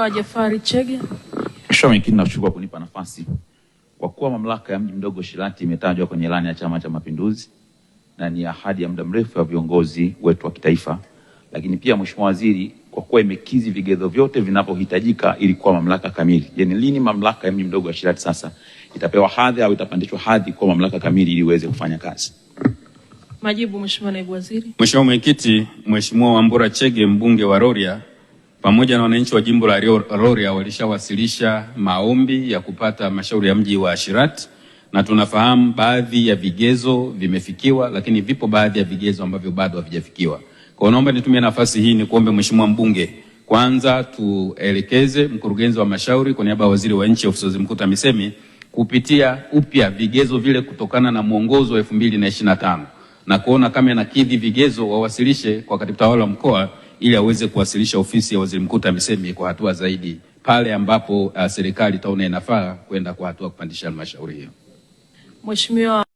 Jafari Chege. Mheshimiwa Mwenyekiti, nakushukuru kunipa nafasi. Kwa kuwa mamlaka ya mji mdogo Shirati imetajwa kwenye ilani ya Chama cha Mapinduzi na ni ahadi ya muda mrefu ya viongozi wetu wa kitaifa, lakini pia Mheshimiwa Waziri, kwa kuwa imekizi vigezo vyote vinavyohitajika ili kuwa mamlaka kamili, je, ni lini mamlaka ya mji mdogo wa Shirati sasa itapewa hadhi au itapandishwa hadhi kwa mamlaka kamili ili iweze kufanya kazi? Majibu, Mheshimiwa Naibu Waziri. Mheshimiwa Mwenyekiti, Mheshimiwa Wambura Chege, mbunge wa Rorya, pamoja na wananchi wa jimbo la Rorya walishawasilisha maombi ya kupata halmashauri ya mji wa Shirati, na tunafahamu baadhi ya vigezo vimefikiwa, lakini vipo baadhi ya vigezo ambavyo bado havijafikiwa. Kwa naomba nitumie nafasi hii ni kuombe Mheshimiwa mbunge, kwanza tuelekeze mkurugenzi wa halmashauri kwa niaba ya waziri wa nchi ofisi ya waziri mkuu TAMISEMI kupitia upya vigezo vile kutokana na mwongozo wa 2025 na kuona kama inakidhi vigezo, wawasilishe kwa katibu tawala wa mkoa ili aweze kuwasilisha ofisi ya waziri mkuu TAMISEMI kwa hatua zaidi pale ambapo serikali itaona inafaa kwenda kwa hatua kupandisha halmashauri hiyo. Mheshimiwa